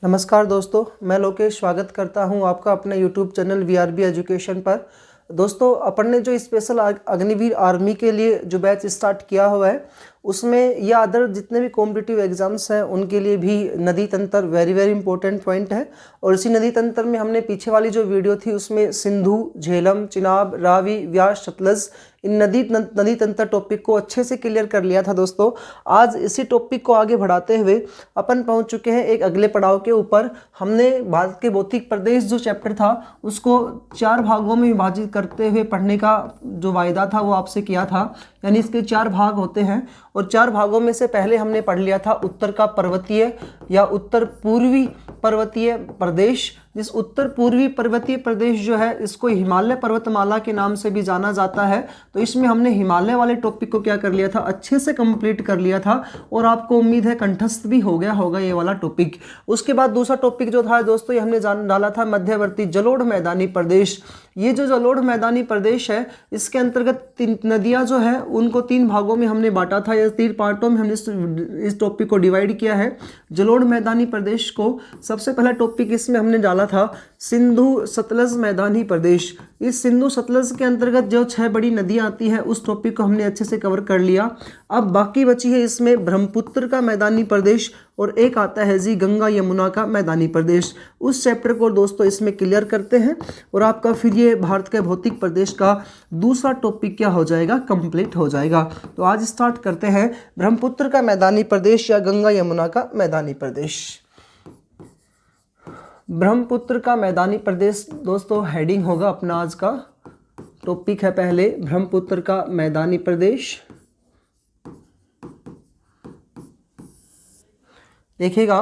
नमस्कार दोस्तों, मैं लोकेश स्वागत करता हूं आपका अपने YouTube चैनल VRB एजुकेशन पर। दोस्तों, अपन ने जो स्पेशल अग्निवीर आर्मी के लिए जो बैच स्टार्ट किया हुआ है उसमें या अदर जितने भी कॉम्पिटिटिव एग्जाम्स हैं उनके लिए भी नदी तंत्र वेरी इंपॉर्टेंट पॉइंट है। और इसी नदी तंत्र में हमने पीछे वाली जो वीडियो थी उसमें सिंधु, झेलम, चिनाब, रावी, व्यास, सतलज इन नदी तंत्र टॉपिक को अच्छे से क्लियर कर लिया था। दोस्तों, आज इसी टॉपिक को आगे बढ़ाते हुए अपन पहुंच चुके हैं एक अगले पड़ाव के ऊपर। हमने भारत के भौतिक प्रदेश जो चैप्टर था उसको 4 भागों में विभाजित करते हुए पढ़ने का जो वायदा था वो आपसे किया था, यानी इसके 4 भाग होते हैं। और 4 भागों में से पहले हमने पढ़ लिया था उत्तर का पर्वतीय या उत्तर पूर्वी पर्वतीय प्रदेश। जिस उत्तर पूर्वी पर्वतीय प्रदेश जो है इसको हिमालय पर्वतमाला के नाम से भी जाना जाता है। तो इसमें हमने हिमालय वाले टॉपिक को क्या कर लिया था, अच्छे से कंप्लीट कर लिया था और आपको उम्मीद है कंठस्थ भी हो गया होगा ये वाला टॉपिक। उसके बाद दूसरा टॉपिक जो था दोस्तों, ये हमने डाला था मध्यवर्ती जलोढ़ मैदानी प्रदेश। ये जो जलोढ़ मैदानी प्रदेश है इसके अंतर्गत नदियां जो है उनको 3 भागों में हमने बांटा था, या 3 पार्टों में हमने इस टॉपिक को डिवाइड किया है। जलोढ़ मैदानी प्रदेश को सबसे पहला टॉपिक इसमें हमने डाला था सिंधु सतलज मैदानी प्रदेश। इस सिंधु सतलज के अंतर्गत जो 6 बड़ी नदियां आती हैं उस टॉपिक को हमने अच्छे से कवर कर लिया। अब बाकी बची है इसमें ब्रह्मपुत्र का मैदानी प्रदेश और एक आता है जी गंगा यमुना का मैदानी प्रदेश। उस चैप्टर को दोस्तों इसमें क्लियर करते हैं और आपका फिर ये भारत के भौतिक प्रदेश का दूसरा टॉपिक क्या हो जाएगा, कंप्लीट हो जाएगा। तो आज स्टार्ट करते हैं ब्रह्मपुत्र का मैदानी प्रदेश या गंगा यमुना का मैदानी प्रदेश। ब्रह्मपुत्र का मैदानी प्रदेश दोस्तों हेडिंग होगा अपना आज का टॉपिक है। पहले ब्रह्मपुत्र का मैदानी प्रदेश देखिएगा।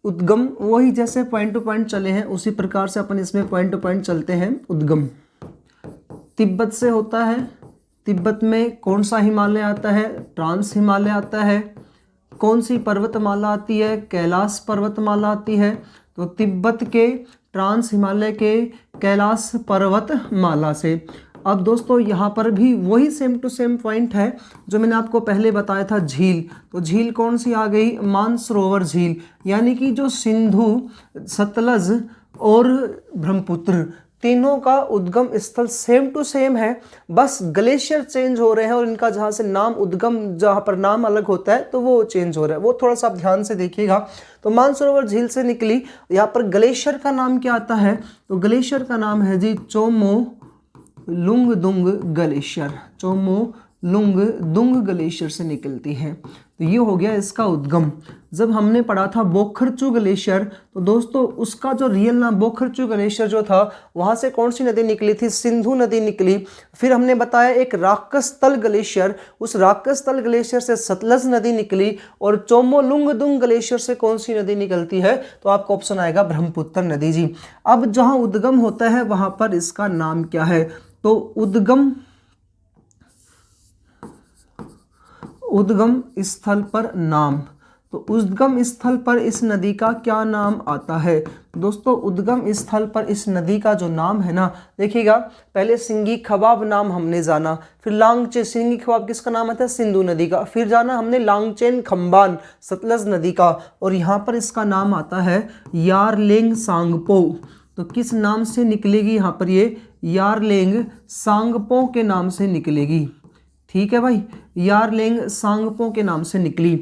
उद्गम वही जैसे पॉइंट टू पॉइंट चले हैं उसी प्रकार से अपन इसमें पॉइंट टू पॉइंट चलते हैं। उद्गम तिब्बत से होता है। तिब्बत में कौन सा हिमालय आता है, ट्रांस हिमालय आता है। कौन सी पर्वतमाला आती है, कैलाश पर्वतमाला आती है। तो तिब्बत के ट्रांस हिमालय के कैलाश पर्वतमाला से। अब दोस्तों यहाँ पर भी वही सेम टू सेम पॉइंट है जो मैंने आपको पहले बताया था, झील। तो झील कौन सी आ गई, मानसरोवर झील। यानी कि जो सिंधु, सतलज और ब्रह्मपुत्र तीनों का उद्गम स्थल सेम टू सेम है, बस ग्लेशियर चेंज हो रहे हैं और इनका जहाँ से नाम उद्गम, जहाँ पर नाम अलग होता है तो वो चेंज हो रहा है। वो थोड़ा सा आप ध्यान से देखिएगा। तो मानसरोवर झील से निकली, यहाँ पर ग्लेशियर का नाम क्या आता है, तो ग्लेशियर का नाम है जी चोमो लुंगदुंग ग्लेशियर। चोमो लुंगदुंग ग्लेशियर से निकलती है। तो ये हो गया इसका उद्गम। जब हमने पढ़ा था बोखरचू ग्लेशियर, तो दोस्तों उसका जो रियल नाम बोखरचू ग्लेशियर जो था वहाँ से कौन सी नदी निकली थी, सिंधु नदी निकली। फिर हमने बताया एक राकसतल ग्लेशियर, उस राकसतल ग्लेशियर से सतलज नदी निकली। और चोमोलुंगदुंग ग्लेशियर से कौन सी नदी निकलती है, तो आपका ऑप्शन आएगा ब्रह्मपुत्र नदी जी। अब जहाँ उद्गम होता है वहाँ पर इसका नाम क्या है, तो उद्गम स्थल पर नाम। तो उद्गम स्थल पर इस नदी का क्या नाम आता है दोस्तों, उद्गम स्थल पर इस नदी का जो नाम है ना, देखिएगा पहले सिंगी खबाब नाम हमने जाना, फिर लांगचे सिंगी खबाब किसका नाम आता है, सिंधु नदी का। फिर जाना हमने लांगचेन खम्बान सतलज नदी का, और यहाँ पर इसका नाम आता है यारलेंग सांगपो। तो किस नाम से निकलेगी यहाँ पर, ये यारलेंग सांगपो के नाम से निकलेगी। ठीक है भाई, यारलेंग सांगपो के नाम से निकली।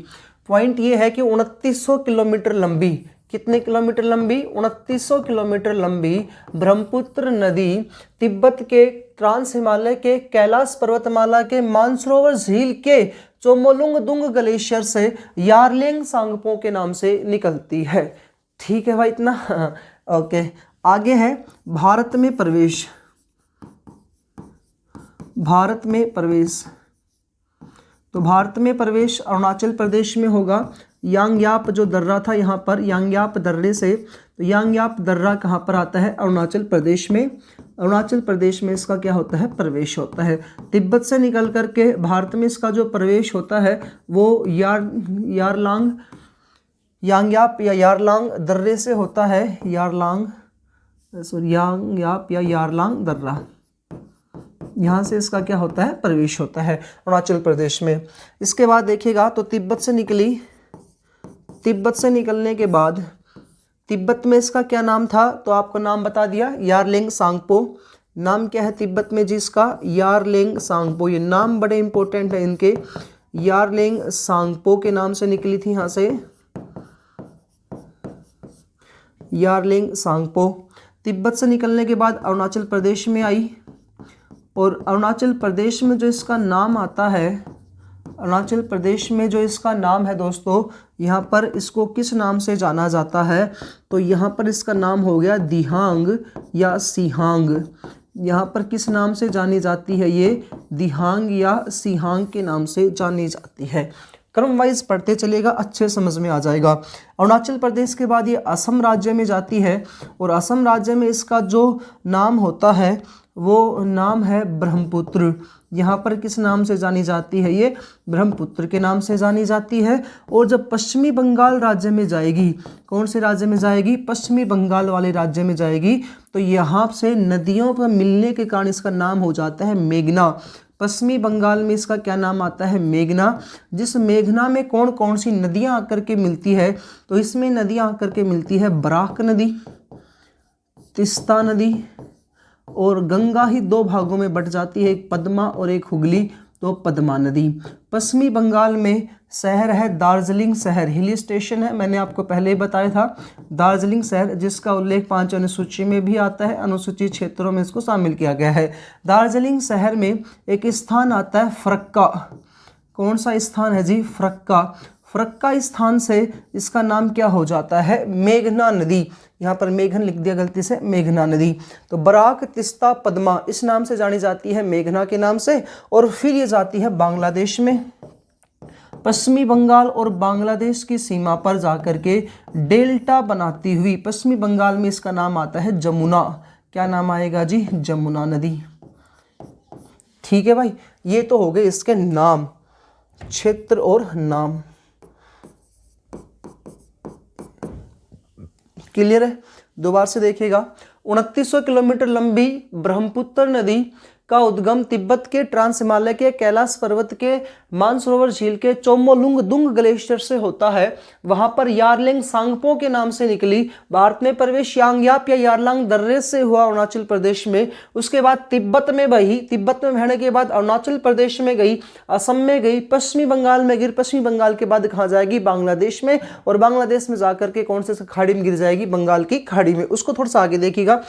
पॉइंट ये है कि 2900 किलोमीटर लंबी, कितने किलोमीटर लंबी, 2900 किलोमीटर लंबी ब्रह्मपुत्र नदी तिब्बत के ट्रांस हिमालय के कैलाश पर्वतमाला के मानसरोवर झील के चोमोलुंगदुंग ग्लेशियर से यारलेंग सांगपो के नाम से निकलती है। ठीक है भाई, इतना ओके। आगे है भारत में प्रवेश। भारत में प्रवेश, तो भारत में प्रवेश अरुणाचल प्रदेश में होगा। यांगयाप जो दर्रा था यहाँ पर, यांगयाप दर्रे से, तो यांगयाप दर्रा कहाँ पर आता है, अरुणाचल प्रदेश में। अरुणाचल प्रदेश में इसका क्या होता है, प्रवेश होता है। तिब्बत से निकल करके भारत में इसका जो प्रवेश होता है वो यारलांग, यांगयाप या यारलांग दर्रे से होता है। यांगयाप या यारलांग दर्रा, यहाँ से इसका क्या होता है, प्रवेश होता है अरुणाचल प्रदेश में। इसके बाद देखिएगा तो तिब्बत से निकली, तिब्बत से निकलने के बाद तिब्बत में इसका क्या नाम था, तो आपको नाम बता दिया, यारलिंग सांगपो। नाम क्या है तिब्बत में जी इसका, यारलिंग सांगपो। ये नाम बड़े इंपॉर्टेंट है इनके, यारलिंग सांगपो के नाम से निकली थी यहाँ से, यारलिंग सांगपो। तिब्बत से निकलने के बाद अरुणाचल प्रदेश में आई, और अरुणाचल प्रदेश में जो इसका नाम आता है, अरुणाचल प्रदेश में जो इसका नाम है दोस्तों, यहाँ पर इसको किस नाम से जाना जाता है, तो यहाँ पर इसका नाम हो गया दिहांग या सिहांग। यहाँ पर किस नाम से जानी जाती है, ये दिहांग या सिहांग के नाम से जानी जाती है। क्रम वाइज पढ़ते चलेगा, अच्छे समझ में आ जाएगा। अरुणाचल प्रदेश के बाद ये असम राज्य में जाती है, और असम राज्य में इसका जो नाम होता है वो नाम है ब्रह्मपुत्र। यहाँ पर किस नाम से जानी जाती है, ये ब्रह्मपुत्र के नाम से जानी जाती है। और जब पश्चिमी बंगाल राज्य में जाएगी, कौन से राज्य में जाएगी, पश्चिमी बंगाल वाले राज्य में जाएगी, तो यहाँ से नदियों पर मिलने के कारण इसका नाम हो जाता है मेघना। पश्चिमी बंगाल में इसका क्या नाम आता है, मेघना। जिस मेघना में कौन कौन सी नदियाँ आकर के मिलती है, तो इसमें नदियाँ आकर के मिलती है बराक नदी, तिस्ता नदी, और गंगा ही दो भागों में बट जाती है, एक पद्मा और एक हुगली, तो पद्मा नदी। पश्चिमी बंगाल में शहर है दार्जिलिंग शहर, हिल स्टेशन है, मैंने आपको पहले ही बताया था, दार्जिलिंग शहर, जिसका उल्लेख 5 अनुसूची में भी आता है, अनुसूचित क्षेत्रों में इसको शामिल किया गया है। दार्जिलिंग शहर में एक स्थान आता है फरक्का। कौन सा स्थान है जी, फरक्का। फरक्का स्थान से इसका नाम क्या हो जाता है, मेघना नदी। यहाँ पर मेघन लिख दिया गलती से, मेघना नदी। तो बराक, तिस्ता, पद्मा इस नाम से जानी जाती है, मेघना के नाम से। और फिर ये जाती है बांग्लादेश में, पश्चिमी बंगाल और बांग्लादेश की सीमा पर जाकर के डेल्टा बनाती हुई, पश्चिमी बंगाल में इसका नाम आता है जमुना। क्या नाम आएगा जी, जमुना नदी। ठीक है भाई, ये तो हो गए इसके नाम, क्षेत्र और नाम। क्लियर है, दोबारा से देखिएगा। 2900 किलोमीटर लंबी ब्रह्मपुत्र नदी का उद्गम तिब्बत के ट्रांस हिमालय के कैलाश पर्वत के मानसरोवर झील के चोमोलुंग दुंग ग्लेशियर से होता है। वहां पर यारलिंग सांगपो के नाम से निकली। भारत में प्रवेश यांग्याप या यारलांग दर्रे से हुआ अरुणाचल प्रदेश में। उसके बाद तिब्बत में बही, तिब्बत में बहने के बाद अरुणाचल प्रदेश में गई, असम में गई, पश्चिमी बंगाल में गिर, पश्चिमी बंगाल के बाद कहाँ जाएगी, बांग्लादेश में, और बांग्लादेश में जाकर के कौन से खाड़ी में गिर जाएगी, बंगाल की खाड़ी में। उसको थोड़ा सा आगे देखिएगा।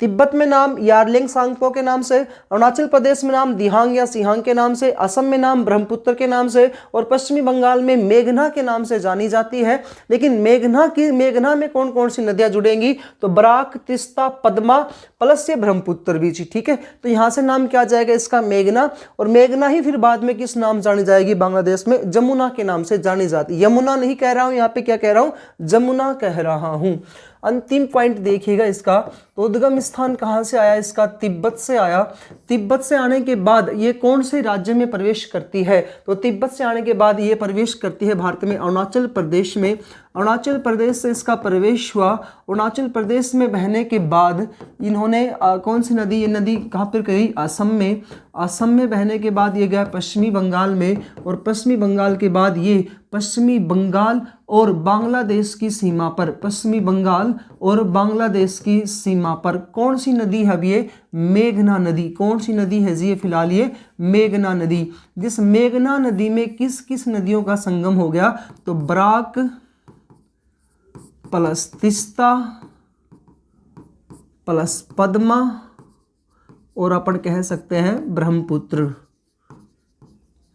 तिब्बत में नाम यारलिंग सांगपो के नाम से, अरुणाचल प्रदेश में नाम दिहांग या सिहांग के नाम से, असम में नाम ब्रह्मपुत्र के नाम से, और पश्चिमी बंगाल में मेघना के नाम से जानी जाती है। लेकिन मेघना में कौन कौन सी नदियां जुड़ेंगी, तो बराक, तिस्ता, पद्मा प्लस ये ब्रह्मपुत्र बीच। ठीक है, तो यहां से नाम क्या जाएगा इसका, मेघना। और मेघना ही फिर बाद में किस नाम जानी जाएगी, बांग्लादेश में जमुना के नाम से जानी जाती। यमुना नहीं कह रहा हूं यहाँ पे, क्या कह रहा हूं, जमुना कह रहा हूं। अंतिम पॉइंट देखिएगा इसका, तो उद्गम स्थान कहाँ से आया इसका, तिब्बत से आया। तिब्बत से आने के बाद ये कौन से राज्य में प्रवेश करती है, तो तिब्बत से आने के बाद ये प्रवेश करती है भारत में अरुणाचल प्रदेश में। अरुणाचल प्रदेश से इसका प्रवेश हुआ। अरुणाचल प्रदेश में बहने के बाद इन्होंने कौन सी नदी, ये नदी कहाँ पर गई, असम में। असम में बहने के बाद ये गया पश्चिमी बंगाल में, और पश्चिमी बंगाल के बाद ये पश्चिमी बंगाल और बांग्लादेश की सीमा पर, पश्चिमी बंगाल और बांग्लादेश की सीमा पर कौन सी नदी है ये, मेघना नदी। कौन सी नदी है जी, फिलहाल ये मेघना नदी। जिस मेघना नदी में किस किस नदियों का संगम हो गया, तो बराक प्लस तिस्ता प्लस पद्मा और अपन कह सकते हैं ब्रह्मपुत्र,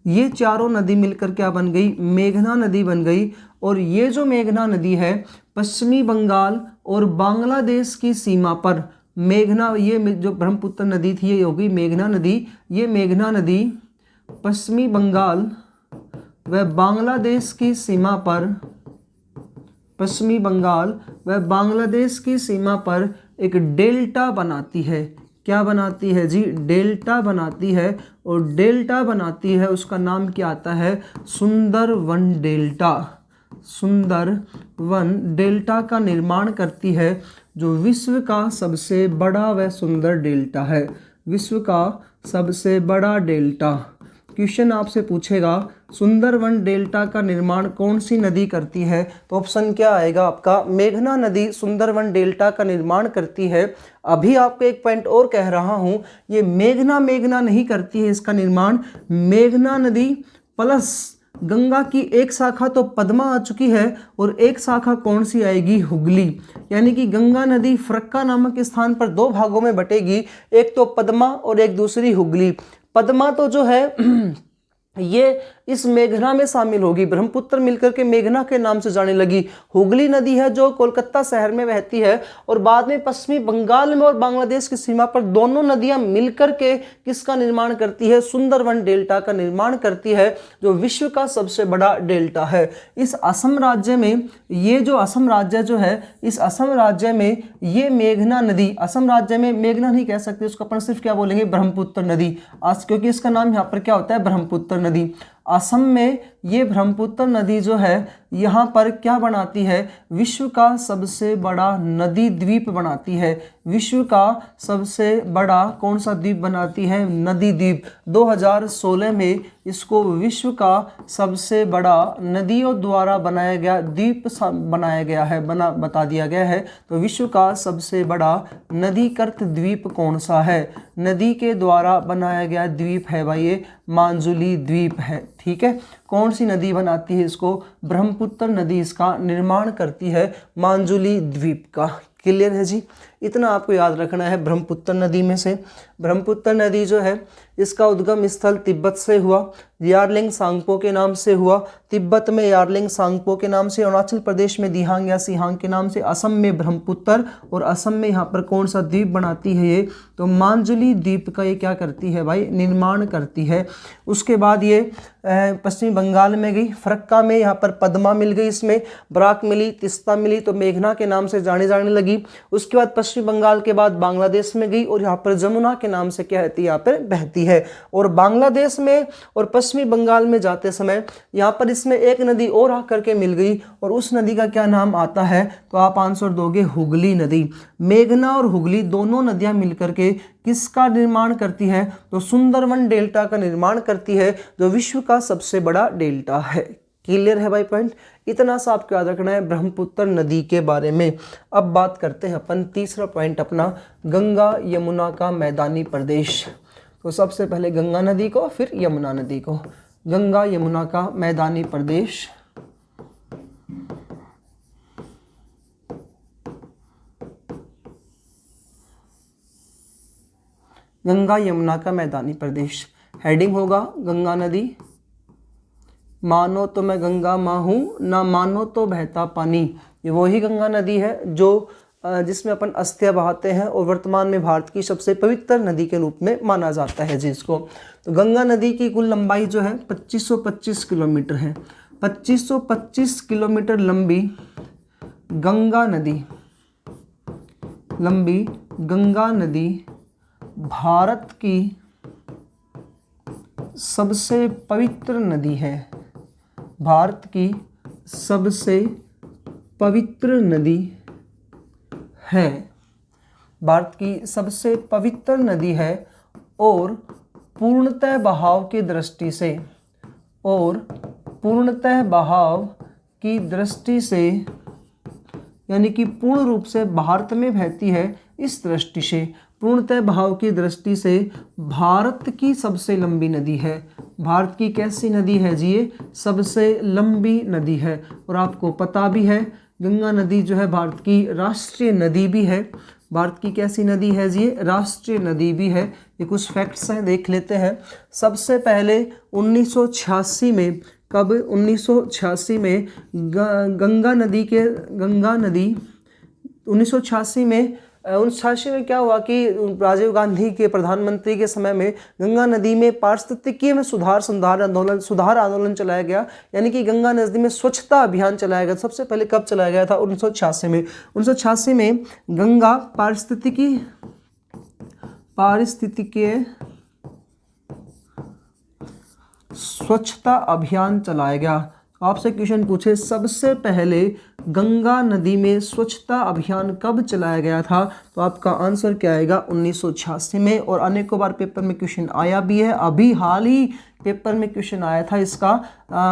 ये चारों नदी मिलकर क्या बन गई, मेघना नदी बन गई। और ये जो मेघना नदी है पश्चिमी बंगाल और बांग्लादेश की सीमा पर, मेघना, ये जो ब्रह्मपुत्र नदी थी ये होगी मेघना नदी। ये मेघना नदी पश्चिमी बंगाल व बांग्लादेश की सीमा पर, पश्चिमी बंगाल व बांग्लादेश की सीमा पर एक डेल्टा बनाती है। क्या बनाती है जी, डेल्टा बनाती है। और डेल्टा बनाती है, उसका नाम क्या आता है, सुंदरवन डेल्टा। सुंदरवन डेल्टा का निर्माण करती है, जो विश्व का सबसे बड़ा व सुंदर डेल्टा है, विश्व का सबसे बड़ा डेल्टा। क्वेश्चन आपसे पूछेगा सुंदरवन डेल्टा का निर्माण कौन सी नदी करती है, तो ऑप्शन क्या आएगा आपका, मेघना नदी सुंदरवन डेल्टा का निर्माण करती है। अभी आपको एक पॉइंट और कह रहा हूं, ये मेघना नहीं करती है इसका निर्माण, मेघना नदी प्लस गंगा की एक शाखा तो पद्मा आ चुकी है और एक शाखा कौन सी आएगी, हुगली। यानी कि गंगा नदी फरक्का नामक स्थान पर दो भागों में बटेगी, एक तो पद्मा और एक दूसरी हुगली। पद्मा तो जो है ये इस मेघना में शामिल होगी, ब्रह्मपुत्र मिलकर के मेघना के नाम से जाने लगी। हुगली नदी है जो कोलकाता शहर में बहती है और बाद में पश्चिमी बंगाल में और बांग्लादेश की सीमा पर दोनों नदियां मिलकर के किसका निर्माण करती है, सुंदरवन डेल्टा का निर्माण करती है, जो विश्व का सबसे बड़ा डेल्टा है। इस असम राज्य में, ये जो असम राज्य जो है, इस असम राज्य में ये मेघना नदी, असम राज्य में मेघना नहीं कह सकते, उसको अपन सिर्फ क्या बोलेंगे, ब्रह्मपुत्र नदी, क्योंकि इसका नाम यहाँ पर क्या होता है, ब्रह्मपुत्र नदी। असम में ये ब्रह्मपुत्र नदी जो है यहाँ पर क्या बनाती है, विश्व का सबसे बड़ा नदी द्वीप बनाती है। विश्व का सबसे बड़ा कौन सा द्वीप बनाती है, नदी द्वीप। 2016 में इसको विश्व का सबसे बड़ा नदियों द्वारा बनाया गया द्वीप बनाया गया है, बता दिया गया है। तो विश्व का सबसे बड़ा नदीकृत द्वीप कौन सा है, नदी के द्वारा बनाया गया द्वीप है भाई ये मांजुली द्वीप है। ठीक है, कौन सी नदी बनाती है इसको, ब्रह्मपुत्र नदी इसका निर्माण करती है, मांजुली द्वीप का। क्लियर है जी, इतना आपको याद रखना है। ब्रह्मपुत्र नदी में से ब्रह्मपुत्र नदी जो है इसका उद्गम स्थल तिब्बत से हुआ, यारलिंग सांगपो के नाम से हुआ, तिब्बत में यारलिंग सांगपो के नाम से, अरुणाचल प्रदेश में दिहांग या सिहांग के नाम से, असम में ब्रह्मपुत्र, और असम में यहाँ पर कौन सा द्वीप बनाती है ये, तो मांजुली द्वीप का ये क्या करती है भाई, निर्माण करती है। उसके बाद ये पश्चिमी बंगाल में गई, फरक्का में यहाँ पर पद्मा मिल गई, इसमें बराक मिली, तिस्ता मिली, तो मेघना के नाम से जाने लगी। उसके बाद पश्चिमी बंगाल के बाद बांग्लादेश में गई और यहाँ पर जमुना के नाम से क्या है, यहाँ पर बहती है। और बांग्लादेश में और पश्चिमी बंगाल में जाते समय यहाँ पर इसमें एक नदी और आकर के मिल गई और उस नदी का क्या नाम आता है, तो आप आंसर दोगे हुगली नदी। मेघना और हुगली दोनों नदियां मिलकर के किसका निर्माण करती है, तो सुंदरवन डेल्टा का निर्माण करती है, जो विश्व का सबसे बड़ा डेल्टा है। क्लियर है भाई पॉइंट, इतना सा आपको याद रखना है ब्रह्मपुत्र नदी के बारे में। अब बात करते हैं अपन तीसरा पॉइंट अपना, गंगा यमुना का मैदानी प्रदेश। तो सबसे पहले गंगा नदी को, फिर यमुना नदी को। गंगा यमुना का मैदानी प्रदेश, गंगा यमुना का मैदानी प्रदेश। हेडिंग होगा गंगा नदी, मानो तो मैं गंगा माँ हूँ, ना मानो तो बहता पानी। ये वही गंगा नदी है जो जिसमें अपन अस्थियाँ बहाते हैं और वर्तमान में भारत की सबसे पवित्र नदी के रूप में माना जाता है जिसको। तो गंगा नदी की कुल लंबाई जो है 2525 किलोमीटर है। 2525 किलोमीटर लंबी गंगा नदी भारत की सबसे पवित्र नदी है। भारत की सबसे पवित्र नदी है, भारत की सबसे पवित्र नदी है और पूर्णतः बहाव की दृष्टि से यानी कि पूर्ण रूप से भारत में बहती है। इस दृष्टि से पूर्णतः बहाव की दृष्टि से भारत की सबसे लंबी नदी है। भारत की कैसी नदी है जी, ये सबसे लंबी नदी है। और आपको पता भी है गंगा नदी जो है भारत की राष्ट्रीय नदी भी है। भारत की कैसी नदी है जी, राष्ट्रीय नदी भी है। ये कुछ फैक्ट्स हैं, देख लेते हैं। सबसे पहले 1986 में, कब, 1986 में गंगा नदी 1986 में 1986 में क्या हुआ कि राजीव गांधी के प्रधानमंत्री के समय में गंगा नदी में पारिस्थितिकी में सुधार आंदोलन चलाया गया, यानी कि गंगा नदी में स्वच्छता अभियान चलाया गया। सबसे पहले कब चलाया गया था, 1986 में। 1986 में गंगा पारिस्थितिकी स्वच्छता अभियान चलाया गया। आपसे क्वेश्चन पूछे सबसे पहले गंगा नदी में स्वच्छता अभियान कब चलाया गया था, तो आपका आंसर क्या आएगा, 1986 में। और अनेकों बार पेपर में क्वेश्चन आया भी है। अभी हाल ही पेपर में क्वेश्चन आया था इसका।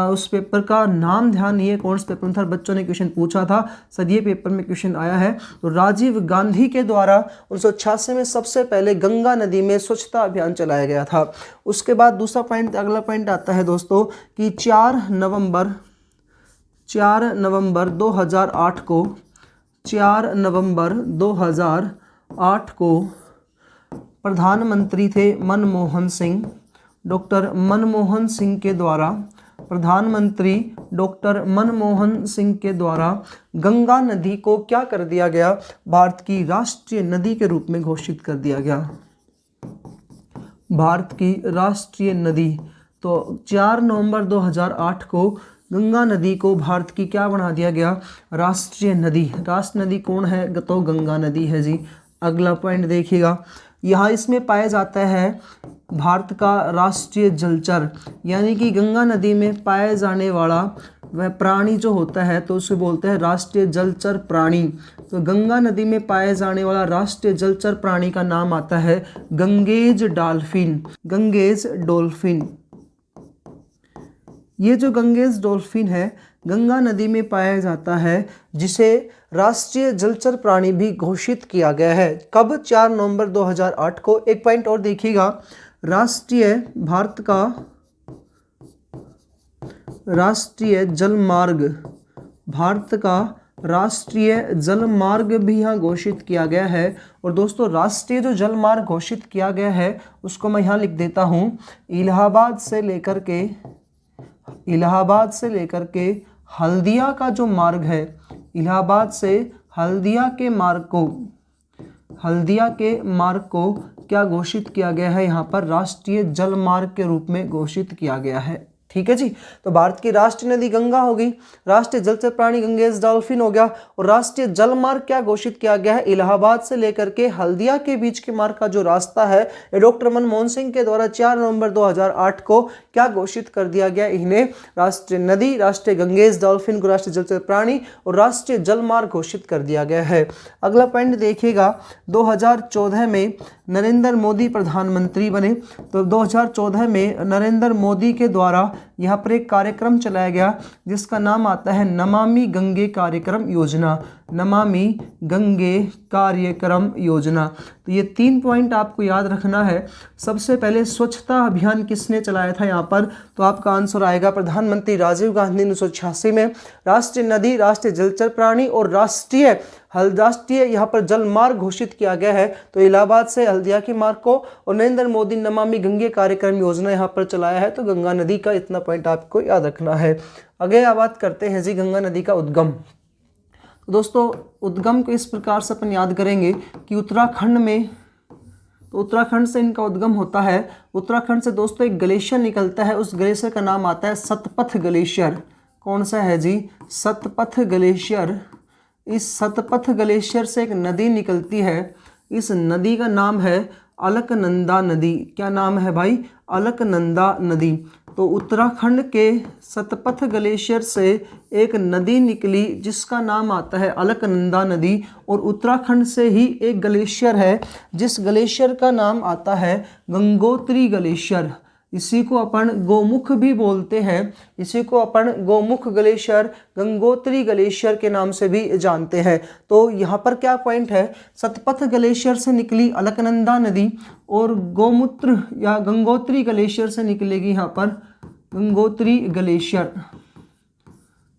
उस पेपर का नाम ध्यान नहीं है कौन सा पेपर में था, बच्चों ने क्वेश्चन पूछा था, सर ये पेपर में क्वेश्चन आया है। तो राजीव गांधी के द्वारा 1986 में सबसे पहले गंगा नदी में स्वच्छता अभियान चलाया गया था। उसके बाद दूसरा पॉइंट, अगला पॉइंट आता है दोस्तों कि 4 नवंबर 2008 को 4 नवंबर 2008 को प्रधानमंत्री थे मनमोहन सिंह, डॉक्टर मनमोहन सिंह के द्वारा, प्रधानमंत्री डॉक्टर मनमोहन सिंह के द्वारा गंगा नदी को क्या कर दिया गया, भारत की राष्ट्रीय नदी के रूप में घोषित कर दिया गया, भारत की राष्ट्रीय नदी। तो 4 नवंबर 2008 को गंगा नदी को भारत की क्या बना दिया गया, राष्ट्रीय नदी। राष्ट्रीय नदी कौन है, तो गंगा नदी है जी। अगला पॉइंट देखिएगा, यहाँ इसमें पाया जाता है भारत का राष्ट्रीय जलचर, यानी कि गंगा नदी में पाए जाने वाला वह प्राणी जो होता है तो उसे बोलते हैं राष्ट्रीय जलचर प्राणी। तो गंगा नदी में पाए जाने वाला राष्ट्रीय जलचर प्राणी का नाम आता है गंगेज डॉल्फिन, गंगेज डॉल्फिन। ये जो गंगेज डॉल्फिन है गंगा नदी में पाया जाता है, जिसे राष्ट्रीय जलचर प्राणी भी घोषित किया गया है। कब, 4 नवंबर 2008 को। एक पॉइंट और देखिएगा, भारत का राष्ट्रीय जलमार्ग, भारत का राष्ट्रीय जलमार्ग भी यहाँ घोषित किया गया है। और दोस्तों राष्ट्रीय जो जलमार्ग घोषित किया गया है उसको मैं यहाँ लिख देता हूँ, इलाहाबाद से लेकर के हल्दिया का जो मार्ग है, इलाहाबाद से हल्दिया के मार्ग को क्या घोषित किया गया है, यहाँ पर राष्ट्रीय जलमार्ग के रूप में घोषित किया गया है। ठीक है जी। तो भारत की राष्ट्रीय नदी गंगा हो गई, राष्ट्रीय जलचर प्राणी गंगेज डॉल्फिन हो गया, और राष्ट्रीय जलमार्ग क्या घोषित किया गया है, इलाहाबाद से लेकर के हल्दिया के बीच के मार्ग का जो रास्ता है ये डॉक्टर मनमोहन सिंह के द्वारा 4 नवंबर 2008 को क्या घोषित कर दिया गया, इन्हें राष्ट्रीय नदी, राष्ट्रीय गंगेज डॉल्फिन को राष्ट्रीय जलचर प्राणी और राष्ट्रीय जलमार्ग घोषित कर दिया गया है। अगला पॉइंट देखिएगा, 2014 में नरेंद्र मोदी प्रधानमंत्री बने। तो 2014 में नरेंद्र मोदी के द्वारा यहाँ पर एक कार्यक्रम चलाया गया जिसका नाम आता है नमामि गंगे कार्यक्रम योजना, नमामि गंगे कार्यक्रम योजना। तो ये 3 पॉइंट आपको याद रखना है। सबसे पहले स्वच्छता अभियान किसने चलाया था यहाँ पर, तो आपका आंसर आएगा प्रधानमंत्री राजीव गांधी 1986 में। राष्ट्रीय नदी, राष्ट्रीय जलचर प्राणी और राष्ट्रीय यहाँ पर जल मार्ग घोषित किया गया है, तो इलाहाबाद से हल्दिया के मार्ग को, और नरेंद्र मोदी नमामि गंगे कार्यक्रम योजना यहाँ पर चलाया है, तो गंगा नदी का इतना पॉइंट आपको याद रखना है। आगे बात करते हैं जी गंगा नदी का उद्गम। तो दोस्तों उद्गम को इस प्रकार से अपन याद करेंगे कि उत्तराखंड में, तो उत्तराखंड से इनका उद्गम होता है। उत्तराखंड से दोस्तों एक ग्लेशियर निकलता है, उस ग्लेशियर का नाम आता है सतपथ ग्लेशियर। कौन सा है जी, सतपथ ग्लेशियर। इस सतपथ ग्लेशियर से एक नदी निकलती है, इस नदी का नाम है अलकनंदा नदी। क्या नाम है भाई, अलकनंदा नदी। तो उत्तराखंड के सतपथ ग्लेशियर से एक नदी निकली जिसका नाम आता है अलकनंदा नदी, और उत्तराखंड से ही एक ग्लेशियर है जिस ग्लेशियर का नाम आता है गंगोत्री ग्लेशियर। इसी को अपन गोमुख भी बोलते हैं, इसी को अपन गोमुख ग्लेशियर, गंगोत्री ग्लेशियर के नाम से भी जानते हैं। तो यहाँ पर क्या पॉइंट है, सतपथ ग्लेशियर से निकली अलकनंदा नदी और गोमूत्र या गंगोत्री ग्लेशियर से निकलेगी यहाँ पर गंगोत्री ग्लेशियर।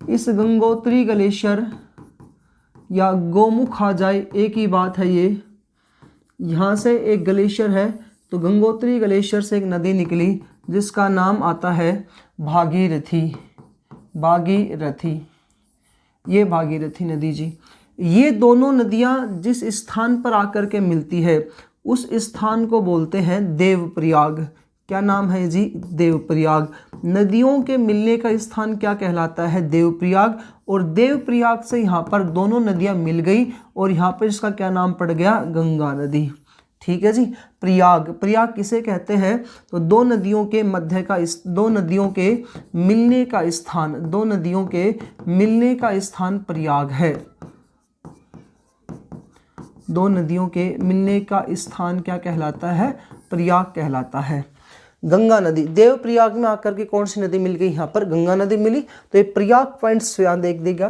इस गंगोत्री ग्लेशियर या गोमुख आ जाए एक ही बात है, ये यहाँ से एक ग्लेशियर है, तो गंगोत्री ग्लेशियर से एक नदी निकली जिसका नाम आता है भागीरथी, भागीरथी, ये भागीरथी नदी जी। ये दोनों नदियाँ जिस स्थान पर आकर के मिलती है उस स्थान को बोलते हैं देवप्रयाग। क्या नाम है जी, देवप्रयाग। नदियों के मिलने का स्थान क्या कहलाता है, देवप्रयाग। और देवप्रयाग से यहाँ पर दोनों नदियाँ मिल गई और यहाँ पर इसका क्या नाम पड़ गया, गंगा नदी। ठीक है जी। प्रयाग, प्रयाग किसे कहते हैं, तो दो नदियों के मध्य का, दो नदियों के मिलने का स्थान, दो नदियों के मिलने का स्थान प्रयाग है। दो नदियों के मिलने का स्थान क्या कहलाता है, प्रयाग कहलाता है। गंगा नदी, देवप्रयाग में आकर के कौन सी नदी मिल गई, यहाँ पर गंगा नदी मिली। तो ये प्रयाग पॉइंट्स यहाँ देख देगा।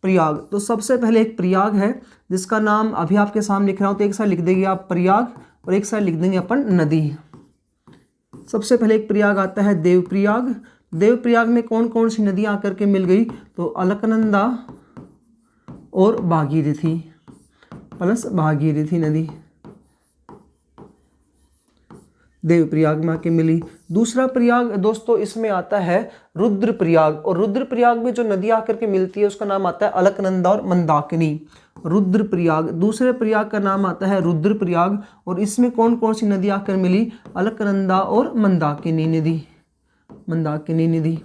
प्रयाग, तो सबसे पहले एक प्रयाग है जिसका नाम अभी आपके सामने लिख रहा हूँ, तो एक साइड लिख देंगे आप प्रयाग और एक साइड लिख देंगे अपन नदी। सबसे पहले एक प्रयाग आता है देवप्रयाग। देवप्रयाग में कौन कौन सी नदियाँ आकर के मिल गई, तो अलकनंदा और भागीरथी प्लस भागीरथी नदी देवप्रयाग में आके मिली। दूसरा प्रयाग दोस्तों इसमें आता है रुद्रप्रयाग, और रुद्रप्रयाग में जो नदी आकर के मिलती है उसका नाम आता है अलकनंदा और मंदाकिनी। रुद्रप्रयाग, दूसरे प्रयाग का नाम आता है रुद्रप्रयाग, और इसमें कौन कौन सी नदी आकर मिली, अलकनंदा और मंदाकिनी नदी, मंदाकिनी नदी।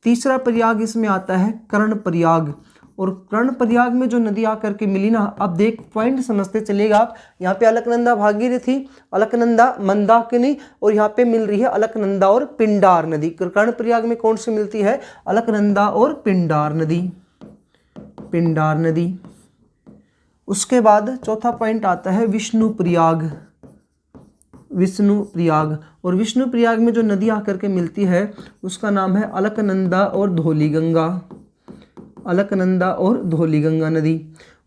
तीसरा प्रयाग इसमें आता है कर्णप्रयाग, और कर्णप्रयाग में जो नदी आकर के मिली ना, अब देख पॉइंट समझते चलेगा आप। यहाँ पे अलकनंदा भागीरथी, अलकनंदा मंदाकिनी, और यहाँ पे मिल रही है अलकनंदा और पिंडार नदी। कर्णप्रयाग में कौन सी मिलती है, अलकनंदा और पिंडार नदी, पिंडार नदी। उसके बाद चौथा पॉइंट आता है विष्णुप्रयाग, विष्णुप्रयाग, और विष्णुप्रयाग में जो नदी आकर के मिलती है उसका नाम है अलकनंदा और धौलीगंगा, अलकनंदा और धौलीगंगा नदी।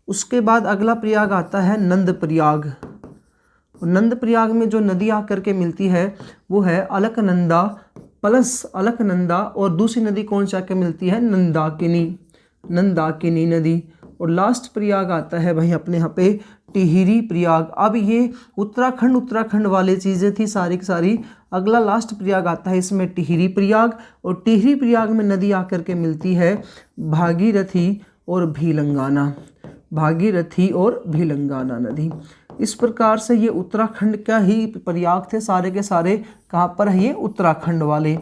उसके बाद अगला प्रयाग आता है नंदप्रयाग, और नंदप्रयाग में जो नदी आकर के मिलती है वो है अलकनंदा प्लस अलकनंदा, और दूसरी नदी कौन सी आकर मिलती है, नंदाकिनी, नंदाकिनी नदी। और लास्ट प्रयाग आता है भाई अपने यहाँ पे टिहरी प्रयाग। अब ये उत्तराखंड वाले चीज़ें थी सारी की सारी। अगला लास्ट प्रयाग आता है इसमें टिहरी प्रयाग, और टिहरी प्रयाग में नदी आकर के मिलती है भागीरथी और भीलंगाना, भागीरथी और भीलंगाना नदी। इस प्रकार से ये उत्तराखंड का ही प्रयाग थे सारे के सारे। कहाँ पर है ये, उत्तराखंड वाले।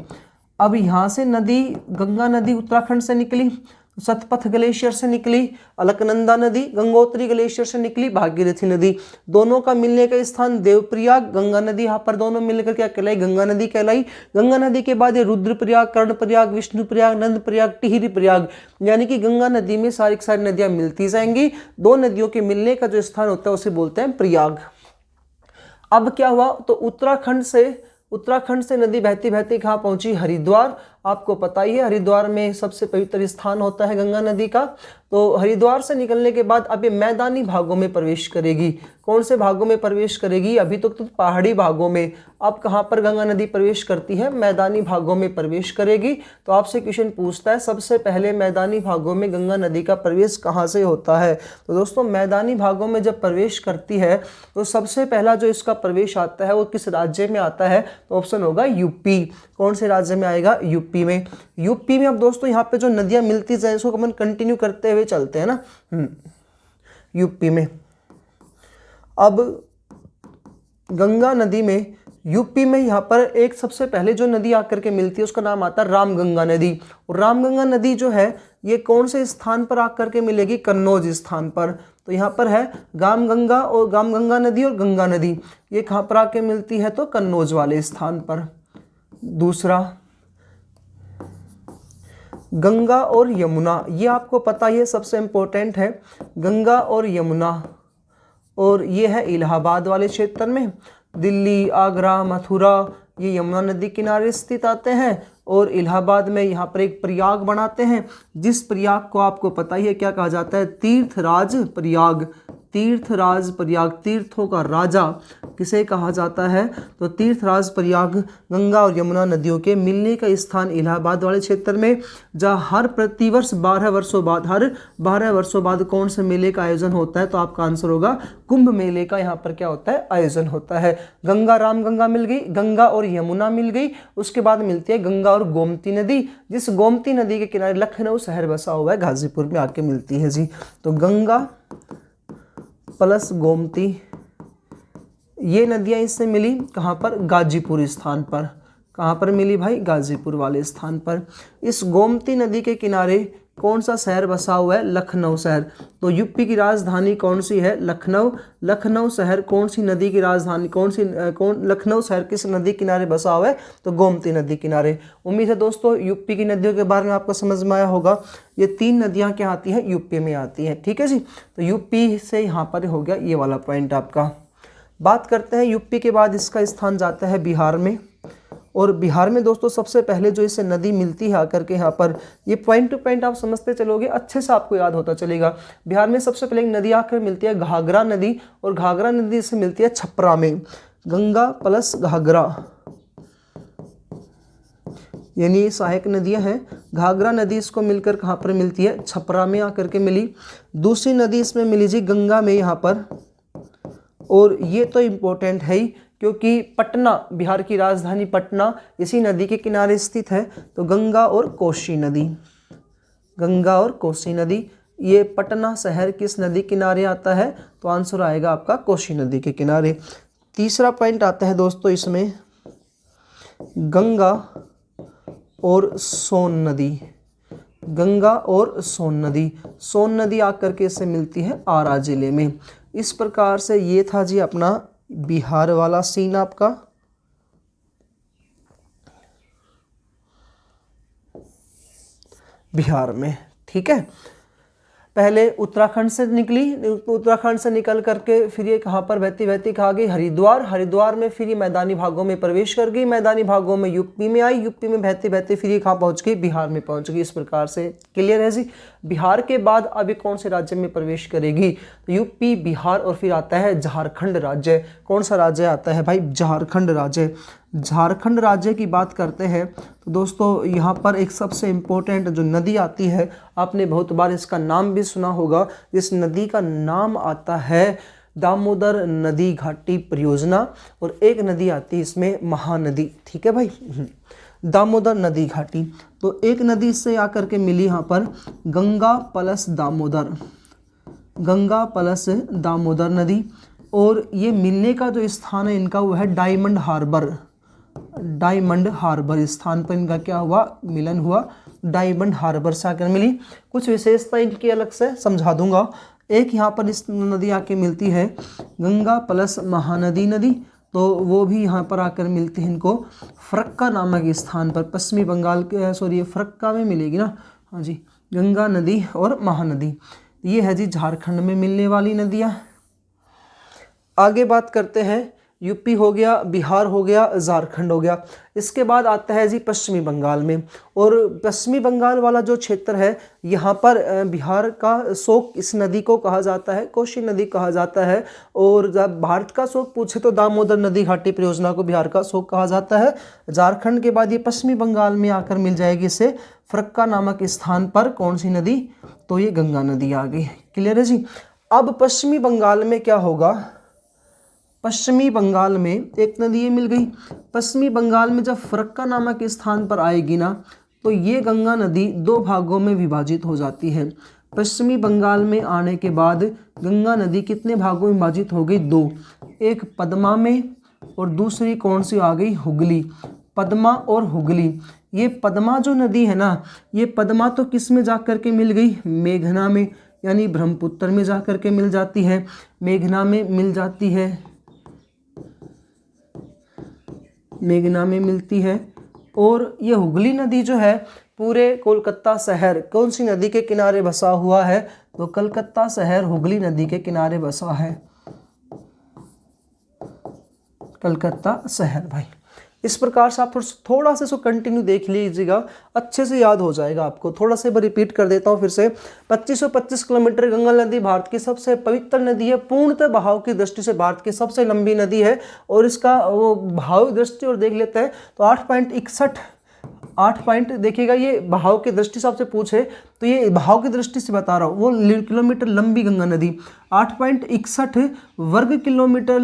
अब यहाँ से नदी, गंगा नदी उत्तराखंड से निकली, सतपथ ग्लेशियर से निकली, अलकनंदा नदी गंगोत्री ग्लेशियर से निकली, भागीरथी नदी। दोनों का मिलने का स्थान देवप्रयाग, गंगा नदी यहाँ पर दोनों मिलकर क्या कहलाई, गंगा नदी कहलाई। गंगा नदी के बाद ये रुद्रप्रयाग, कर्णप्रयाग, विष्णुप्रयाग, नंदप्रयाग, टिहरी प्रयाग, यानी कि गंगा नदी में सारी की सारी नदियाँ मिलती जाएंगी। दो नदियों के मिलने का जो स्थान होता है उसे बोलते हैं प्रयाग। अब क्या हुआ, तो उत्तराखंड से नदी बहती बहती कहाँ पहुंची, हरिद्वार। आपको पता ही है हरिद्वार में सबसे पवित्र स्थान होता है गंगा नदी का। तो हरिद्वार से निकलने के बाद अब ये मैदानी भागों में प्रवेश करेगी। कौन से भागों में प्रवेश करेगी, अभी तो पहाड़ी भागों में। अब कहाँ पर गंगा नदी प्रवेश करती है, मैदानी भागों में प्रवेश करेगी। तो आपसे क्वेश्चन पूछता है सबसे पहले मैदानी भागों में गंगा नदी का प्रवेश कहाँ से होता है। तो दोस्तों मैदानी भागों में जब प्रवेश करती है तो सबसे पहला जो इसका प्रवेश आता है वो किस राज्य में आता है, तो ऑप्शन होगा यूपी। कौन से राज्य में आएगा, यूपी में। यूपी में अब दोस्तों यहाँ पे जो नदियाँ मिलती जाए इसको अपन कंटिन्यू करते हुए चलते हैं ना। यूपी में अब गंगा नदी में, यूपी में यहाँ पर एक सबसे पहले जो नदी आकर के मिलती है उसका नाम आता है रामगंगा नदी। और रामगंगा नदी जो है ये कौन से स्थान पर आकर के मिलेगी, कन्नौज स्थान पर। तो यहाँ पर है गामगंगा और गामगंगा नदी और गंगा नदी, ये कहाँ पर आके मिलती है, तो कन्नौज वाले स्थान पर। दूसरा गंगा और यमुना, ये आपको पता है सबसे इम्पोर्टेंट है, गंगा और यमुना, और ये है इलाहाबाद वाले क्षेत्र में। दिल्ली, आगरा, मथुरा ये यमुना नदी किनारे स्थित आते हैं, और इलाहाबाद में यहाँ पर एक प्रयाग बनाते हैं, जिस प्रयाग को आपको पता ही है क्या कहा जाता है, तीर्थराज प्रयाग। तीर्थराज प्रयाग, तीर्थों का राजा किसे कहा जाता है, तो तीर्थराज प्रयाग गंगा और यमुना नदियों के मिलने का स्थान इलाहाबाद वाले क्षेत्र में, जहाँ हर प्रतिवर्ष 12 वर्षों बाद कौन से मेले का आयोजन होता है, तो आपका आंसर होगा कुंभ मेले का यहाँ पर क्या होता है, आयोजन होता है। गंगा, रामगंगा मिल गई, गंगा और यमुना मिल गई। उसके बाद मिलती है गंगा और गोमती नदी, जिस गोमती नदी के किनारे लखनऊ शहर बसा हुआ है, गाजीपुर में आके मिलती है जी। तो गंगा प्लस गोमती, ये नदियाँ इससे मिली कहाँ पर, गाजीपुर स्थान पर। कहाँ पर मिली भाई, गाजीपुर वाले स्थान पर। इस गोमती नदी के किनारे कौन सा शहर बसा हुआ है, लखनऊ शहर। तो यूपी की राजधानी कौन सी है, लखनऊ। लखनऊ शहर कौन सी नदी की राजधानी, लखनऊ शहर किस नदी किनारे बसा हुआ है, तो गोमती नदी किनारे। उम्मीद है दोस्तों यूपी की नदियों के बारे में आपको समझ में आया होगा। ये 3 नदियाँ क्या आती हैं, यूपी में आती हैं, ठीक है जी। तो यूपी से यहाँ पर हो गया ये वाला पॉइंट आपका। बात करते हैं यूपी के बाद इसका स्थान जाता है बिहार में। और बिहार में दोस्तों सबसे पहले जो इससे नदी मिलती है आकर के यहाँ पर, ये पॉइंट टू पॉइंट आप समझते चलोगे, अच्छे से आपको याद होता चलेगा। बिहार में सबसे पहले एक नदी आकर मिलती है घाघरा नदी, और घाघरा नदी से मिलती है छपरा में। गंगा प्लस घाघरा यानी सहायक नदियां हैं। घाघरा नदी इसको मिलकर कहाँ पर मिलती है, छपरा में आकर के मिली। दूसरी नदी इसमें मिली जी गंगा में यहाँ पर, और ये तो इम्पोर्टेंट है ही क्योंकि पटना, बिहार की राजधानी पटना इसी नदी के किनारे स्थित है। तो गंगा और कोसी नदी, गंगा और कोसी नदी, ये पटना शहर किस नदी किनारे आता है, तो आंसर आएगा आपका कोसी नदी के किनारे। तीसरा पॉइंट आता है दोस्तों इसमें, गंगा और सोन नदी, गंगा और सोन नदी। सोन नदी आकर के इससे मिलती है आरा जिले में। इस प्रकार से ये था जी अपना बिहार वाला सीन आपका। बिहार में, ठीक है। पहले उत्तराखंड से निकली, उत्तराखंड से निकल करके फिर ये कहाँ पर बहती बहती कहाँ गई, हरिद्वार। हरिद्वार में फिर ये मैदानी भागों में प्रवेश कर गई, मैदानी भागों में यूपी में आई, यूपी में बहती बहती फिर ये कहाँ पहुँच गई, बिहार में पहुँच गई। इस प्रकार से क्लियर है जी। बिहार के बाद अभी कौन से राज्य में प्रवेश करेगी, तो यूपी, बिहार और फिर आता है झारखंड राज्य। कौन सा राज्य आता है भाई, झारखंड राज्य। झारखंड राज्य की बात करते हैं तो दोस्तों यहाँ पर एक सबसे इम्पोर्टेंट जो नदी आती है, आपने बहुत बार इसका नाम भी सुना होगा। इस नदी का नाम आता है दामोदर नदी घाटी परियोजना, और एक नदी आती है इसमें महानदी, ठीक है भाई, दामोदर नदी घाटी। तो एक नदी इससे आकर के मिली यहाँ पर गंगा प्लस दामोदर, गंगा प्लस दामोदर नदी। और ये मिलने का जो स्थान है इनका वो है डायमंड हार्बर, डायमंड हार्बर स्थान पर इनका क्या हुआ, मिलन हुआ। डायमंड हार्बर से आकर मिली। कुछ विशेषता इनकी अलग से समझा दूंगा। एक यहाँ पर इस नदी आके मिलती है गंगा प्लस महानदी नदी, तो वो भी यहाँ पर आकर मिलती है इनको फरक्का नामक स्थान पर, पश्चिमी बंगाल के, सॉरी फरक्का में मिलेगी ना, हाँ जी, गंगा नदी और महानदी। ये है जी झारखंड में मिलने वाली नदियाँ। आगे बात करते हैं, यूपी हो गया, बिहार हो गया, झारखंड हो गया। इसके बाद आता है जी पश्चिमी बंगाल में, और पश्चिमी बंगाल वाला जो क्षेत्र है यहाँ पर बिहार का शोक इस नदी को कहा जाता है, कोसी नदी कहा जाता है। और जब भारत का शोक पूछे तो दामोदर नदी घाटी परियोजना को बिहार का शोक कहा जाता है। झारखंड के बाद ये पश्चिमी बंगाल में आकर मिल जाएगी इसे फरक्का नामक स्थान पर। कौन सी नदी, तो ये गंगा नदी आ गई। क्लियर है जी। अब पश्चिमी बंगाल में क्या होगा, पश्चिमी बंगाल में एक नदी ये मिल गई। पश्चिमी बंगाल में जब फरक्का नामक स्थान पर आएगी ना, तो ये गंगा नदी दो भागों में विभाजित हो जाती है। पश्चिमी बंगाल में आने के बाद गंगा नदी कितने भागों में विभाजित हो गई, दो, एक पद्मा में और दूसरी कौन सी आ गई, हुगली। पद्मा और हुगली। ये पद्मा जो नदी है ना, ये पद्मा तो किस में जा कर के मिल गई, मेघना में, यानी ब्रह्मपुत्र में जा कर के मिल जाती है, मेघना में मिल जाती है, मेघना में मिलती है। और ये हुगली नदी जो है पूरे कोलकाता शहर कौन सी नदी के किनारे बसा हुआ है, तो कलकत्ता शहर हुगली नदी के किनारे बसा है, कलकत्ता शहर भाई। इस प्रकार से आप थोड़ा सा इसको कंटिन्यू देख लीजिएगा, अच्छे से याद हो जाएगा आपको। थोड़ा सा रिपीट कर देता हूँ फिर से। 2525 किलोमीटर गंगा नदी भारत की सबसे पवित्र नदी है, पूर्णतः बहाव की दृष्टि से भारत की सबसे लंबी नदी है। और इसका वो बहाव दृष्टि और देख लेते हैं तो 8 पॉइंट देखिएगा, ये बहाव की दृष्टि से आपसे पूछे तो ये बहाव की दृष्टि से बता रहा हूँ, वो किलोमीटर लंबी गंगा नदी 8.61 वर्ग किलोमीटर,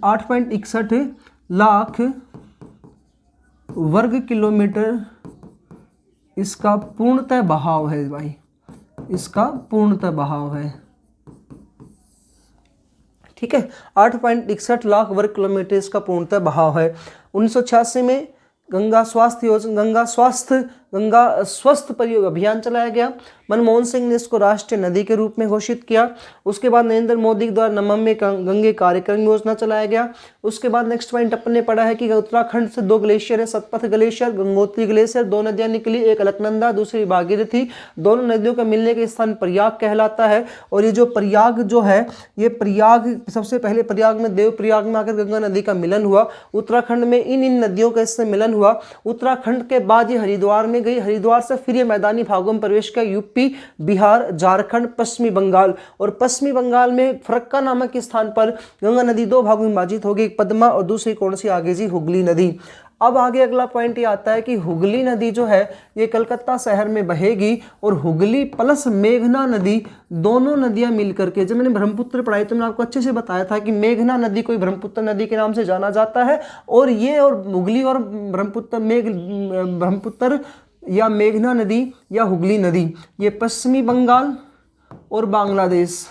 8.61 लाख वर्ग किलोमीटर इसका पूर्णतः बहाव है भाई, इसका पूर्णतः बहाव है, ठीक है। 8.61 लाख वर्ग किलोमीटर इसका पूर्णतः बहाव है। 1986 में गंगा स्वास्थ्य गंगा स्वस्थ परियोग अभियान चलाया गया। मनमोहन सिंह ने इसको राष्ट्रीय नदी के रूप में घोषित किया। उसके बाद नरेंद्र मोदी के द्वारा नमामि गंगे कार्यक्रम योजना चलाया गया। उसके बाद नेक्स्ट पॉइंट अपन ने पढ़ा है कि उत्तराखंड से 2 ग्लेशियर है, सतपथ ग्लेशियर, गंगोत्री ग्लेशियर, 2 नदियां निकली, एक अलकनंदा दूसरी भागीरथी। दोनों नदियों के मिलने के स्थान प्रयाग कहलाता है। और ये जो प्रयाग जो है, ये प्रयाग सबसे पहले प्रयाग में देव प्रयाग में आकर गंगा नदी का मिलन हुआ। उत्तराखंड में इन नदियों का इससे मिलन हुआ। उत्तराखंड के बाद ये हरिद्वार में गई, हरिद्वार से फिर ये मैदानी भागों में प्रवेश किया, यूपी, बिहार, झारखंड, पश्चिमी बंगाल। और पश्चिमी बंगाल में फरक्का नामक स्थान पर गंगा नदी 2 भागों में विभाजित होगी, एक पद्मा और दूसरी कौन सी आगे जी, हुगली नदी। अब आगे अगला पॉइंट ये आता है कि हुगली नदी जो है ये कलकत्ता शहर में बहेगी और हुगली प्लस मेघना नदी दोनों नदियां मिलकर के, जब मैंने ब्रह्मपुत्र पढ़ाई तो मैंने आपको अच्छे से बताया था कि मेघना नदी को ब्रह्मपुत्र नदी के नाम से जाना जाता है। और ये और हुगली और ब्रह्मपुत्र या मेघना नदी या हुगली नदी ये पश्चिमी बंगाल और बांग्लादेश,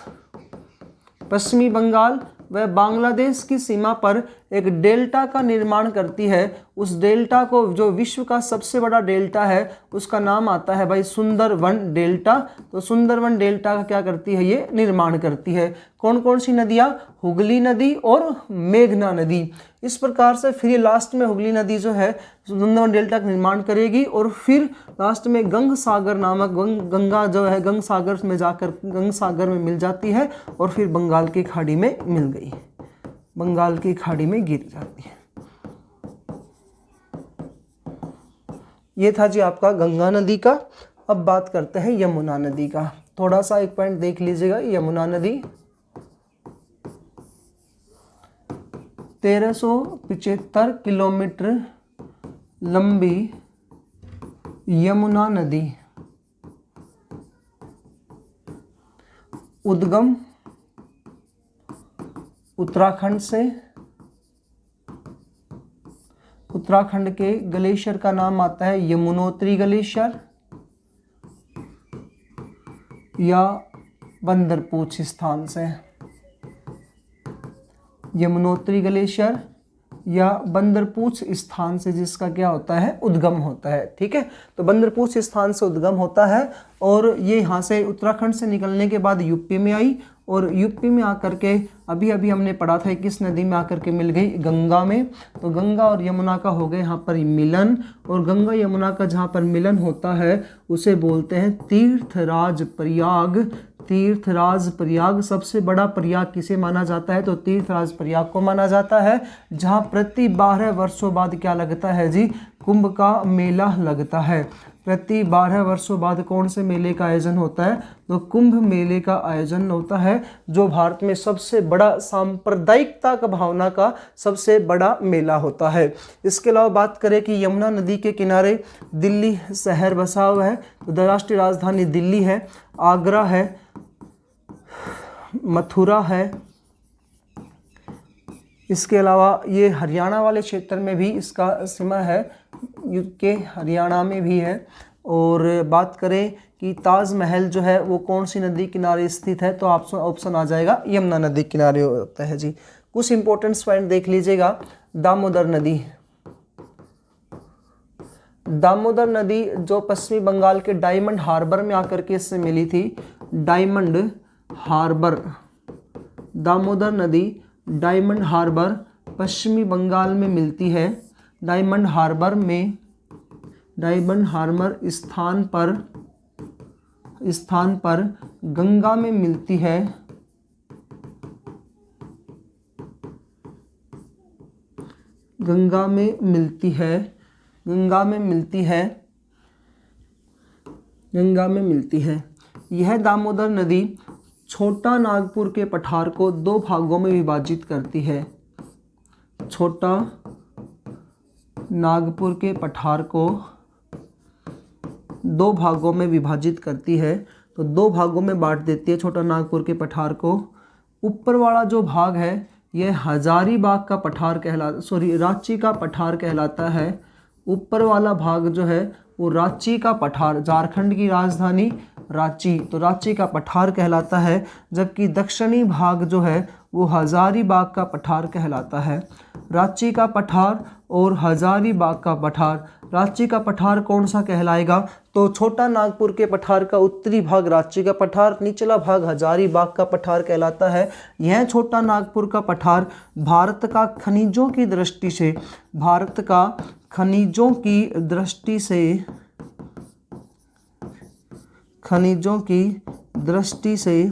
पश्चिमी बंगाल व बांग्लादेश की सीमा पर एक डेल्टा का निर्माण करती है। उस डेल्टा को, जो विश्व का सबसे बड़ा डेल्टा है, उसका नाम आता है भाई सुंदरवन डेल्टा। तो सुंदरवन डेल्टा का क्या करती है, ये निर्माण करती है। कौन कौन सी नदियाँ, हुगली नदी और मेघना नदी। इस प्रकार से फिर ये लास्ट में हुगली नदी जो है सुंदरवन डेल्टा का निर्माण करेगी और फिर लास्ट में गंग सागर नामक गंगा जो है गंग सागर में जाकर गंग सागर में मिल जाती है और फिर बंगाल की खाड़ी में मिल गई, बंगाल की खाड़ी में गिर जाती है। ये था जी आपका गंगा नदी का। अब बात करते हैं यमुना नदी का। थोड़ा सा एक पॉइंट देख लीजिएगा, यमुना नदी 1375 किलोमीटर लंबी यमुना नदी उद्गम उत्तराखंड से, उत्तराखंड के ग्लेशियर का नाम आता है यमुनोत्री ग्लेशियर या बंदरपूछ स्थान से, यमुनोत्री ग्लेशियर या बंदरपूछ स्थान से जिसका क्या होता है, उद्गम होता है। ठीक है, तो बंदरपूछ स्थान से उद्गम होता है और ये यहाँ से उत्तराखंड से निकलने के बाद यूपी में आई और यूपी में आकर के अभी अभी हमने पढ़ा था किस नदी में आकर के मिल गई, गंगा में। तो गंगा और यमुना का हो गए यहाँ पर मिलन और गंगा यमुना का जहाँ पर मिलन होता है उसे बोलते हैं तीर्थराज प्रयाग। तीर्थराज प्रयाग, सबसे बड़ा प्रयाग किसे माना जाता है, तो तीर्थराज प्रयाग को माना जाता है, जहाँ प्रति 12 वर्षों बाद क्या लगता है जी, कुंभ का मेला लगता है। प्रति 12 वर्षों बाद कौन से मेले का आयोजन होता है, तो कुंभ मेले का आयोजन होता है, जो भारत में सबसे बड़ा सांप्रदायिकता का भावना का सबसे बड़ा मेला होता है। इसके अलावा बात करें कि यमुना नदी के किनारे दिल्ली शहर बसा हुआ है, तो राष्ट्रीय राजधानी दिल्ली है, आगरा है, मथुरा है। इसके अलावा ये हरियाणा वाले क्षेत्र में भी इसका सीमा है, यूके हरियाणा में भी है। और बात करें कि ताजमहल जो है वो कौन सी नदी किनारे स्थित है, तो ऑप्शन आ जाएगा यमुना नदी किनारे होता है जी। कुछ इंपॉर्टेंट पॉइंट देख लीजिएगा। दामोदर नदी, दामोदर नदी जो पश्चिमी बंगाल के डायमंड हार्बर में आकर के इससे मिली थी, डायमंड हार्बर, दामोदर नदी डायमंड हार्बर पश्चिमी बंगाल में मिलती है। डायमंड हार्बर में, डायमंड हार्बर स्थान पर गंगा में मिलती है, गंगा में मिलती है, गंगा में मिलती है, गंगा में मिलती है। यह दामोदर नदी छोटा नागपुर के पठार को 2 भागों में विभाजित करती है। छोटा नागपुर के पठार को 2 भागों में विभाजित करती है, तो 2 भागों में बांट देती है छोटा नागपुर के पठार को। ऊपर वाला जो भाग है यह हजारीबाग का पठार रांची का पठार कहलाता है। ऊपर वाला भाग जो है वो रांची का पठार, झारखंड की राजधानी रांची, तो रांची का पठार कहलाता है। जबकि दक्षिणी भाग जो है वो हजारीबाग का पठार कहलाता है। रांची का पठार और हजारीबाग का पठार। रांची का पठार कौन सा कहलाएगा? तो छोटा नागपुर के पठार का उत्तरी भाग रांची का पठार, निचला भाग हजारीबाग का पठार कहलाता है। यह छोटा नागपुर का पठार भारत का खनिजों की दृष्टि से, भारत का खनिजों की दृष्टि से, खनिजों की दृष्टि से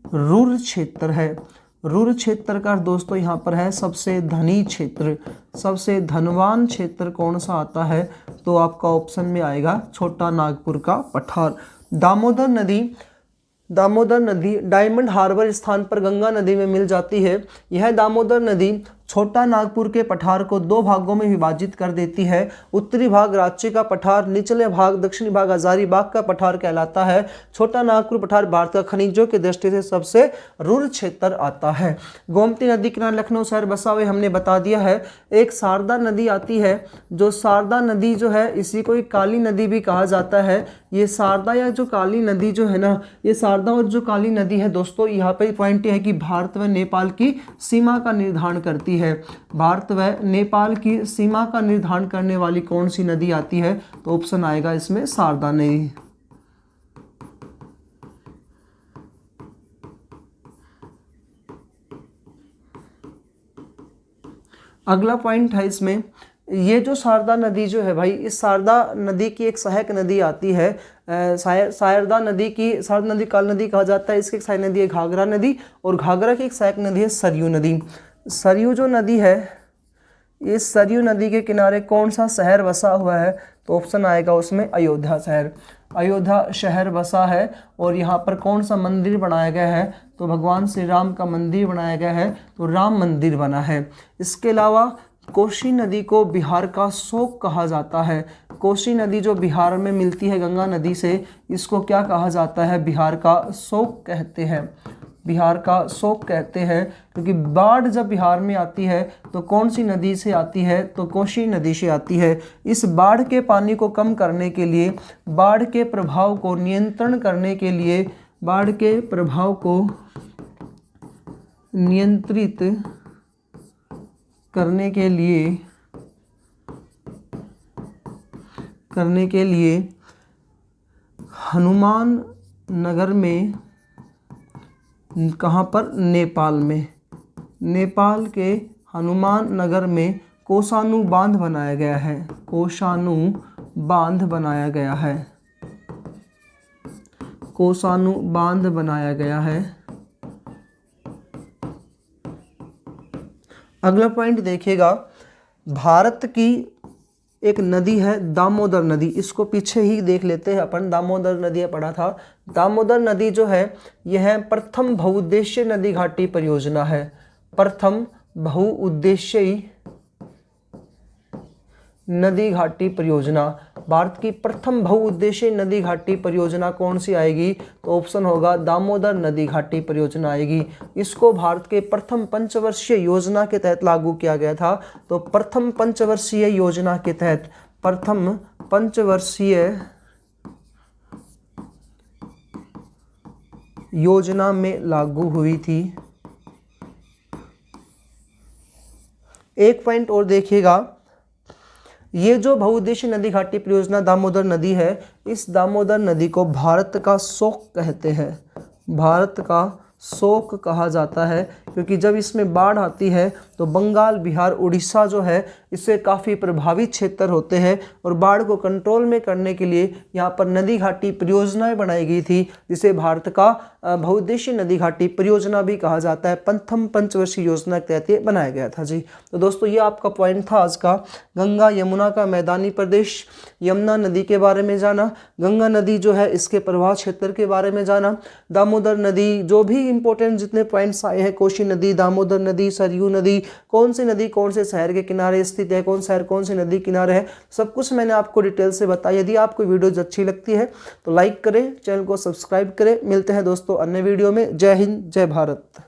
रुर क्षेत्र है। रुर क्षेत्र का दोस्तों यहाँ पर है सबसे धनी क्षेत्र, सबसे धनवान क्षेत्र कौन सा आता है? तो आपका ऑप्शन में आएगा छोटा नागपुर का पठार। दामोदर नदी, दामोदर नदी डायमंड हार्बर स्थान पर गंगा नदी में मिल जाती है। यह दामोदर नदी छोटा नागपुर के पठार को दो भागों में विभाजित कर देती है। उत्तरी भाग रांची का पठार, निचले भाग दक्षिणी भाग हजारीबाग का पठार कहलाता है। छोटा नागपुर पठार भारत का खनिजों की दृष्टि से सबसे रुर क्षेत्र आता है। गोमती नदी किनारे लखनऊ शहर बसा हुआ हमने बता दिया है। एक शारदा नदी आती है, जो शारदा नदी जो है इसी को एक काली नदी भी कहा जाता है। ये शारदा या जो काली नदी जो है ना, ये शारदा और जो काली नदी है दोस्तों, यहाँ पे पॉइंट है कि भारत व नेपाल की सीमा का निर्धारण करती है। भारत व नेपाल की सीमा का निर्धारण करने वाली कौन सी नदी आती है? तो ऑप्शन आएगा इसमें शारदा नदी। अगला पॉइंट है इसमें, ये जो शारदा नदी जो है भाई, इस शारदा नदी की एक सहायक नदी आती है। शारदा नदी की, शारदा नदी काल नदी कहा जाता है। इसकी एक सहायक नदी है घाघरा नदी, और घाघरा की एक सहायक नदी है सरयू नदी। सरयू जो नदी है, इस सरयू नदी के किनारे कौन सा शहर बसा हुआ है? तो ऑप्शन आएगा उसमें अयोध्या शहर। अयोध्या शहर बसा है, और यहाँ पर कौन सा मंदिर बनाया गया है? तो भगवान श्री राम का मंदिर बनाया गया है, तो राम मंदिर बना है। इसके अलावा कोसी नदी को बिहार का शोक कहा जाता है। कोसी नदी जो बिहार में मिलती है गंगा नदी से, इसको क्या कहा जाता है? बिहार का शोक कहते हैं। बिहार का शोक कहते हैं, क्योंकि बाढ़ जब बिहार में आती है तो कौन सी नदी से आती है? तो कोसी नदी से आती है। इस बाढ़ के पानी को कम करने के लिए, बाढ़ के प्रभाव को नियंत्रण करने के लिए, बाढ़ के प्रभाव को नियंत्रित करने के लिए हनुमान नगर में, कहाँ पर? नेपाल में, नेपाल के हनुमान नगर में कोसानु बांध बनाया गया है। कोसानु बांध बनाया गया है। कोसानु बांध बनाया गया है। अगला पॉइंट देखिएगा, भारत की एक नदी है दामोदर नदी। इसको पीछे ही देख लेते हैं अपन, दामोदर नदी पढ़ा था। दामोदर नदी जो है यह प्रथम बहुउद्देशीय नदी घाटी परियोजना है। प्रथम बहुउद्देशीय नदी घाटी परियोजना, भारत की प्रथम बहुउद्देशीय नदी घाटी परियोजना कौन सी आएगी? तो ऑप्शन होगा दामोदर नदी घाटी परियोजना आएगी। इसको भारत के प्रथम पंचवर्षीय योजना के तहत लागू किया गया था। तो प्रथम पंचवर्षीय योजना के तहत, प्रथम पंचवर्षीय योजना में लागू हुई थी। एक पॉइंट और देखिएगा, ये जो बहुउद्देशीय नदी घाटी परियोजना दामोदर नदी है, इस दामोदर नदी को भारत का शोक कहते हैं। भारत का शोक कहा जाता है, क्योंकि जब इसमें बाढ़ आती है तो बंगाल, बिहार, उड़ीसा जो है इससे काफ़ी प्रभावित क्षेत्र होते हैं, और बाढ़ को कंट्रोल में करने के लिए यहाँ पर नदी घाटी परियोजनाएं बनाई गई थी, जिसे भारत का बहुउद्देशीय नदी घाटी परियोजना भी कहा जाता है। प्रथम पंचवर्षीय योजना के तहत ये बनाया गया था जी। तो दोस्तों ये आपका पॉइंट था आज का। गंगा यमुना का मैदानी प्रदेश, यमुना नदी के बारे में जाना, गंगा नदी जो है इसके प्रवाह क्षेत्र के बारे में जाना, दामोदर नदी, जो भी इंपॉर्टेंट जितने पॉइंट्स आए हैं, कोसी नदी, दामोदर नदी, सरयू नदी, कौन सी नदी कौन से शहर के किनारे स्थित है, कौन शहर कौन सी नदी किनारे है, सब कुछ मैंने आपको डिटेल से बताया। यदि आपको वीडियोज अच्छी लगती है तो लाइक करें, चैनल को सब्सक्राइब करें। मिलते हैं दोस्तों अन्य वीडियो में। जय हिंद, जय भारत।